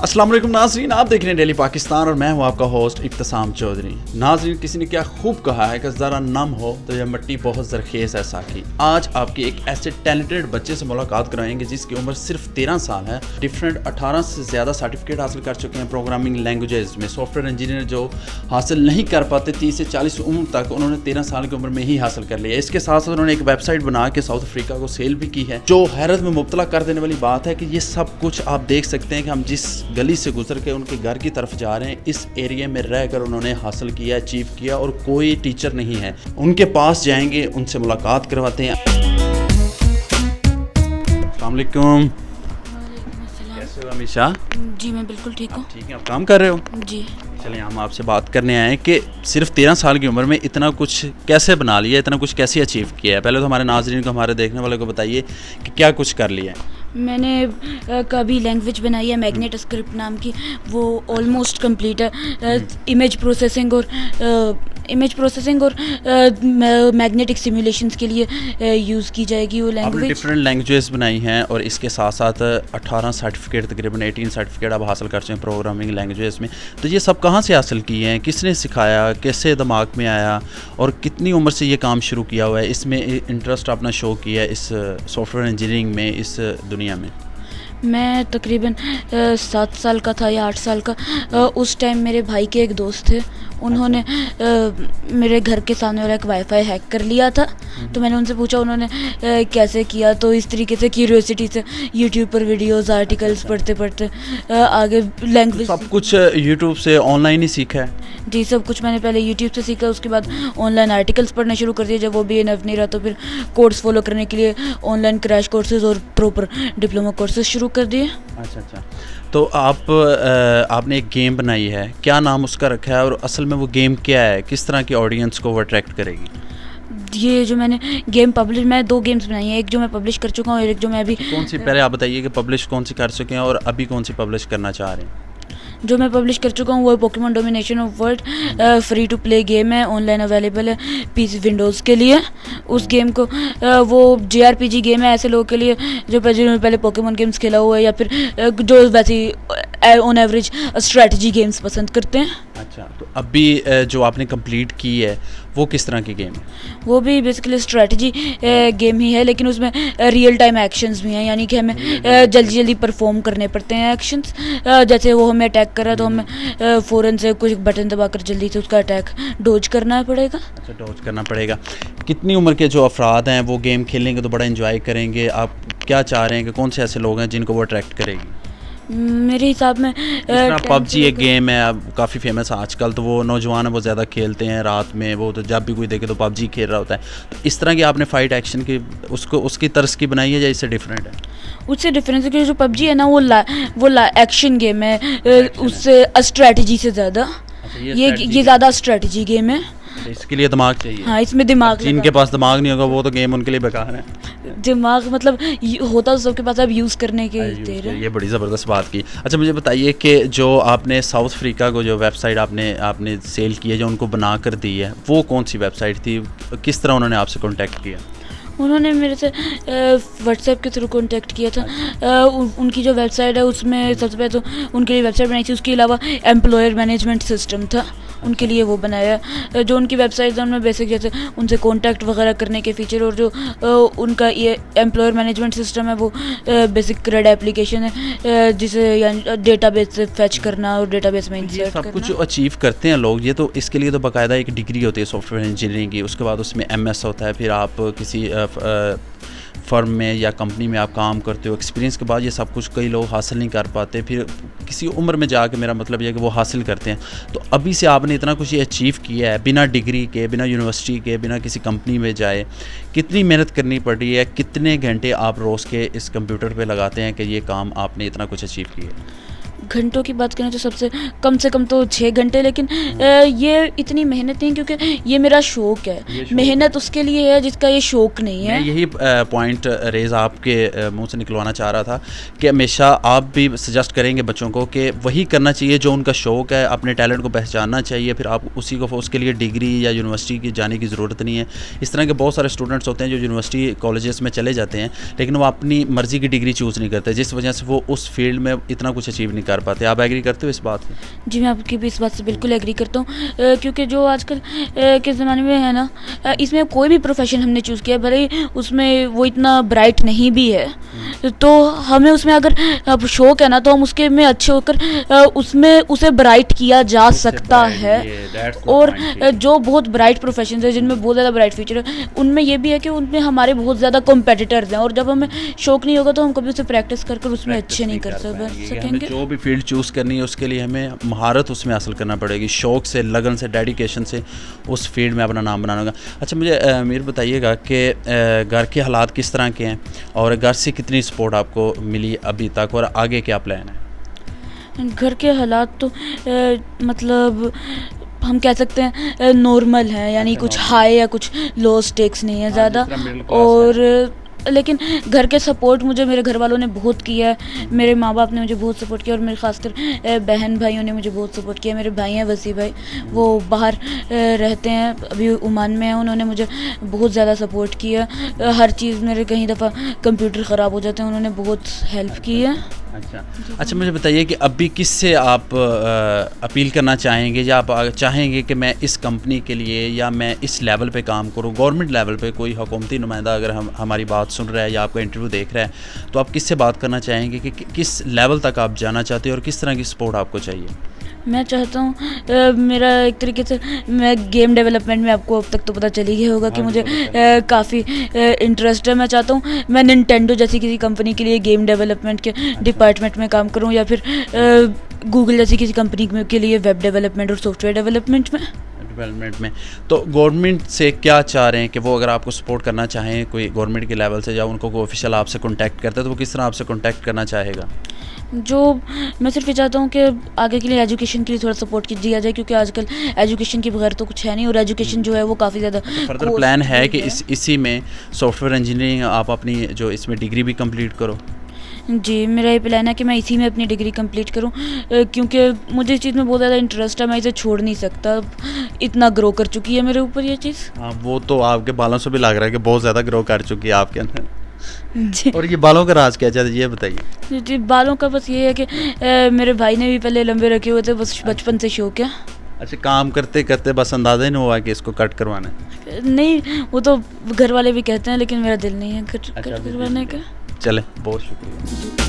अस्सलाम वालेकुम नाज़रीन, आप देख रहे हैं डेली पाकिस्तान और मैं हूं आपका होस्ट इब्तिसाम चौधरी। नाज़रीन, किसी ने क्या खूब कहा है कि ज़रा नम हो तो यह मिट्टी बहुत ज़रखेज़ है साकी। आज आपके एक ऐसे टैलेंटेड बच्चे से मुलाकात कराएंगे जिसकी उम्र सिर्फ 13 साल है। डिफरेंट 18 से ज़्यादा सर्टिफिकेट हासिल कर चुके हैं प्रोग्रामिंग लैंग्वेजेस में। सॉफ्टवेयर इंजीनियर जो हासिल नहीं कर पाते 30 से 40 उम्र तक, उन्होंने 13 साल की उम्र में ही हासिल कर लिया। इसके साथ साथ उन्होंने एक वेबसाइट बना के साउथ अफ्रीका को सेल भी की है। जो हैरत में मुब्तला कर देने वाली बात है कि ये सब कुछ आप देख सकते हैं कि हम जिस गली से गुजर के उनके घर की तरफ जा रहे हैं, इस एरिया में रहकर उन्होंने हासिल किया, अचीव किया, और कोई टीचर नहीं है। उनके पास जाएंगे, उनसे मुलाकात करवाते हैं। अस्सलाम वालेकुम। कैसे हो अमीशा? जी मैं बिल्कुल ठीक हूँ। ठीक है, आप काम कर रहे हो? जी। चलिए, हम आपसे बात करने आए कि सिर्फ 13 साल की उम्र में इतना कुछ कैसे बना लिया, इतना कुछ कैसे अचीव किया है। पहले तो हमारे नाज़रीन को, हमारे देखने वाले को बताइए कि क्या कुछ कर लिया है। मैंने कभी लैंग्वेज बनाई है मैग्नेट स्क्रिप्ट नाम की, वो ऑलमोस्ट कंप्लीट है। इमेज प्रोसेसिंग और मैग्नेटिक सिमुलेशंस के लिए यूज़ की जाएगी वो लैंग्वेज। आपने डिफरेंट लैंग्वेजेस बनाई हैं और इसके साथ साथ 18 सर्टिफिकेट, तकरीबन 18 सर्टिफिकेट आप हासिल कर चुके हैं प्रोग्रामिंग लैंग्वेजेस में। तो ये सब कहाँ से हासिल किए हैं, किसने सिखाया, कैसे दिमाग में आया, और कितनी उम्र से ये काम शुरू किया हुआ है, इसमें इंटरेस्ट अपना शो किया है इस सॉफ्टवेयर इंजीनियरिंग में, इस दुनिया में? मैं तकरीबन 7 साल का था या 8 साल का। उस टाइम मेरे भाई के एक दोस्त थे, उन्होंने मेरे घर के सामने वाला एक वाईफाई हैक कर लिया था। तो मैंने उनसे पूछा उन्होंने कैसे किया, तो इस तरीके से क्यूरियोसिटी से यूट्यूब पर वीडियोस, आर्टिकल्स पढ़ते पढ़ते आगे लैंग्वेज। सब कुछ यूट्यूब से ऑनलाइन ही सीखा है? जी, सब कुछ मैंने पहले यूट्यूब से सीखा, उसके बाद ऑनलाइन आर्टिकल्स पढ़ने शुरू कर दिए। जब वो भी इनफ नहीं रहा तो फिर कोर्स फॉलो करने के लिए ऑनलाइन क्रैश कोर्सेज और प्रॉपर डिप्लोमा कोर्सेज शुरू कर दिए। अच्छा। तो आपने एक गेम बनाई है, क्या नाम उसका रखा है, और असल में वो गेम क्या है, किस तरह की ऑडियंस को वो अट्रैक्ट करेगी? ये जो मैंने गेम पब्लिश, मैं 2 गेम्स बनाई हैं, एक जो मैं पब्लिश कर चुका हूँ और एक जो मैं अभी। कौन सी, पहले आप बताइए कि पब्लिश कौन सी कर चुके हैं और अभी कौन सी पब्लिश करना चाह रहे हैं? जो मैं पब्लिश कर चुका हूँ वो है Pokemon domination of world. Free to play game है, ऑनलाइन अवेलेबल है पीसी विंडोज़ के लिए। उस गेम को वो JRPG गेम है ऐसे लोगों के लिए जो पहले पोकेमॉन गेम्स खेला हुआ है या फिर जो वैसे ऑन एवरेज स्ट्रेटजी गेम्स पसंद करते हैं। अच्छा, तो अभी जो आपने कंप्लीट की है वो किस तरह की गेम है? वो भी बेसिकली स्ट्रेटजी गेम ही है, लेकिन उसमें रियल टाइम एक्शंस भी हैं, यानी कि हमें जल्दी परफॉर्म करने पड़ते हैं एक्शंस। जैसे वो हमें अटैक कर रहा है तो हमें फ़ौरन से कुछ बटन दबाकर जल्दी से उसका अटैक डोज करना पड़ेगा। अच्छा, डोज करना पड़ेगा। कितनी उम्र के जो अफराद हैं वो गेम खेलेंगे तो बड़ा एंजॉय करेंगे? आप क्या चाह रहे हैं कि कौन से ऐसे लोग हैं जिनको वो अट्रैक्ट करेगी? मेरे हिसाब में पबजी एक गेम है, अब काफ़ी फेमस है आजकल, तो वो नौजवान है वो ज़्यादा खेलते हैं रात में, वो तो जब भी कोई देखे तो पबजी खेल रहा होता है। तो इस तरह की आपने फाइट एक्शन की उसकी तरस की बनाई है या इससे डिफरेंट है? उससे डिफरेंस है कि जो पबजी है ना वो एक्शन गेम है, उससे स्ट्रेटजी से ज़्यादा। ये ज़्यादा स्ट्रेटजी गेम है, इसके लिए दिमाग चाहिए। हाँ, इसमें दिमाग। जिनके पास दिमाग नहीं होगा वो तो गेम उनके लिए बेकार है। दिमाग मतलब होता तो सबके पास, अब यूज़ करने के दे रहे। ये बड़ी ज़बरदस्त बात की। अच्छा, मुझे बताइए कि जो आपने साउथ अफ्रीका को जो वेबसाइट आपने सेल की है, जो उनको बना कर दी है, वो कौन सी वेबसाइट थी? किस तरह उन्होंने आपसे कॉन्टैक्ट किया? उन्होंने मेरे से व्हाट्सएप के थ्रू कांटेक्ट किया था। उनकी जो वेबसाइट है उसमें सबसे पहले तो उनके लिए वेबसाइट बनाई थी, उसके अलावा एम्प्लॉयर मैनेजमेंट सिस्टम था उनके लिए, वो बनाया। जो उनकी वेबसाइट है उनमें बेसिक जैसे उनसे कांटेक्ट वगैरह करने के फीचर, और जो उनका ये एम्प्लॉयर मैनेजमेंट सिस्टम है वो बेसिक क्रेड एप्लीकेशन है जिसे डेटाबेस से फैच करना और डेटाबेस में इंसर्ट करना। सब कुछ अचीव करते हैं लोग। ये तो इसके लिए तो बाकायदा एक डिग्री होती है सॉफ्टवेयर इंजीनियरिंग की, उसके बाद उसमें MS होता है, फिर आप किसी फर्म में या कंपनी में आप काम करते हो, एक्सपीरियंस के बाद ये सब कुछ कई लोग हासिल नहीं कर पाते, फिर किसी उम्र में जाके, मेरा मतलब ये है कि वो हासिल करते हैं। तो अभी से आपने इतना कुछ ये अचीव किया है बिना डिग्री के, बिना यूनिवर्सिटी के, बिना किसी कंपनी में जाए, कितनी मेहनत करनी पड़ रही है, कितने घंटे आप रोज़ के इस कंप्यूटर पे लगाते हैं कि ये काम आपने इतना कुछ अचीव किया? घंटों की बात करें तो सबसे कम तो 6 घंटे, लेकिन ये इतनी मेहनत नहीं, क्योंकि ये मेरा शौक़ है। मेहनत उसके लिए है जिसका ये शौक़ नहीं है। मैं यही पॉइंट रेज़ आपके मुंह से निकलवाना चाह रहा था कि हमेशा आप भी सजेस्ट करेंगे बच्चों को कि वही करना चाहिए जो उनका शौक़ है, अपने टैलेंट को पहचानना चाहिए, फिर आप उसी को, उसके लिए डिग्री या यूनिवर्सिटी की जाने की ज़रूरत नहीं है। इस तरह के बहुत सारे स्टूडेंट्स होते हैं जो यूनिवर्सिटी कॉलेजेस में चले जाते हैं, लेकिन वो अपनी मर्ज़ी की डिग्री चूज़ नहीं करते, जिस वजह से वो उस फील्ड में इतना कुछ अचीव नहीं کر پاتے. آپ ایگری کرتے ہو اس بات سے؟ جی میں آپ کی بھی اس بات سے بالکل ایگری کرتا ہوں, کیونکہ جو آج کل کے زمانے میں ہے نا, اس میں کوئی بھی پروفیشن ہم نے چوز کیا بھلے اس میں وہ اتنا برائٹ نہیں بھی ہے, تو ہمیں اس میں اگر اب شوق ہے نا تو ہم اس کے میں اچھے ہو کر اس میں اسے برائٹ کیا جا سکتا ہے. اور جو بہت برائٹ پروفیشنز ہیں جن میں بہت زیادہ برائٹ فیوچر ہے, ان میں یہ بھی ہے کہ ان میں ہمارے بہت زیادہ کمپیٹیٹرز ہیں, اور جب ہمیں شوق نہیں ہوگا تو ہم کبھی اسے پریکٹس کر اس میں اچھے نہیں کر سکیں گے. جو بھی فیلڈ چوز کرنی ہے اس کے لیے ہمیں مہارت اس میں حاصل کرنا پڑے گی, شوق سے, لگن سے, ڈیڈیکیشن سے اس فیلڈ میں اپنا نام بنانا ہوگا. اچھا مجھے امیر بتائیے گا کہ گھر کے حالات کس طرح کے ہیں اور گھر سے کتنی سپورٹ آپ کو ملی ابھی تک, اور آگے کیا پلان ہے؟ گھر کے حالات تو مطلب ہم کہہ سکتے ہیں نارمل ہیں, یعنی کچھ ہائی یا کچھ لو سٹیکس نہیں ہے زیادہ. اور لیکن گھر کے سپورٹ مجھے میرے گھر والوں نے بہت کیا ہے, میرے ماں باپ نے مجھے بہت سپورٹ کیا, اور میرے خاص کر بہن بھائیوں نے مجھے بہت سپورٹ کیا. میرے بھائی ہیں وسیع بھائی, وہ باہر رہتے ہیں, ابھی عمان میں ہیں, انہوں نے مجھے بہت زیادہ سپورٹ کیا. ہر چیز میرے کہیں دفعہ کمپیوٹر خراب ہو جاتے ہیں, انہوں نے بہت ہیلپ کی ہے. اچھا مجھے بتائیے کہ ابھی کس سے آپ اپیل کرنا چاہیں گے, یا آپ چاہیں گے کہ میں اس کمپنی کے لیے یا میں اس لیول پہ کام کروں, گورنمنٹ لیول پہ کوئی حکومتی نمائندہ اگر ہماری بات سن رہا ہے یا آپ کا انٹرویو دیکھ رہا ہے, تو آپ کس سے بات کرنا چاہیں گے کہ کس لیول تک آپ جانا چاہتے ہیں اور کس طرح کی سپورٹ آپ کو چاہیے؟ میں چاہتا ہوں میرا ایک طریقے سے میں گیم ڈیولپمنٹ میں, آپ کو اب تک تو پتہ چل ہی گیا ہوگا کہ مجھے کافی انٹرسٹ ہے. میں چاہتا ہوں میں ننٹینڈو جیسی کسی کمپنی کے لیے گیم ڈیولپمنٹ کے ڈپارٹمنٹ میں کام کروں, یا پھر گوگل جیسی کسی کمپنی کے لیے ویب ڈیولپمنٹ اور سافٹ ویئر ڈیولپمنٹ میں. تو گورنمنٹ سے کیا چاہ رہے ہیں کہ وہ اگر آپ کو سپورٹ کرنا چاہیں کوئی گورنمنٹ کے لیول سے, یا ان کو کوئی آفیشیل آپ سے کانٹیکٹ کرتا ہے تو وہ کس طرح آپ سے کانٹیکٹ کرنا چاہے گا؟ جو میں صرف یہ چاہتا ہوں کہ آگے کے لیے ایجوکیشن کے لیے تھوڑا سپورٹ دیا جائے, کیونکہ آج کل ایجوکیشن کے بغیر تو کچھ ہے نہیں, اور ایجوکیشن جو ہے وہ کافی زیادہ فردر پلان ہے کہ اسی میں سافٹ ویئر انجینئرنگ آپ اپنی جو اس میں ڈگری بھی کمپلیٹ کرو؟ جی میرا یہ پلان ہے کہ میں اسی میں اپنی ڈگری کمپلیٹ کروں, کیونکہ مجھے اس چیز میں بہت زیادہ انٹرسٹ ہے, میں اسے چھوڑ نہیں سکتا, اتنا گرو کر چکی ہے میرے اوپر یہ چیز. ہاں وہ تو آپ کے بالوں سے بھی لگ رہا ہے کہ بہت زیادہ گرو کر چکی ہے آپ کے اندر. جی. اور یہ بالوں کا راز کیا چاہتے یہ بتائیے؟ جی بالوں کا بس یہ ہے کہ میرے بھائی نے بھی پہلے لمبے رکھے ہوئے تھے, بس بچپن سے شوق ہے. اچھا کام کرتے کرتے بس اندازہ ہی نہیں ہوا کہ اس کو کٹ کروانا ہے؟ نہیں وہ تو گھر والے بھی کہتے ہیں, لیکن میرا دل نہیں ہے کٹ کروانے کا. چلیں بہت شکریہ.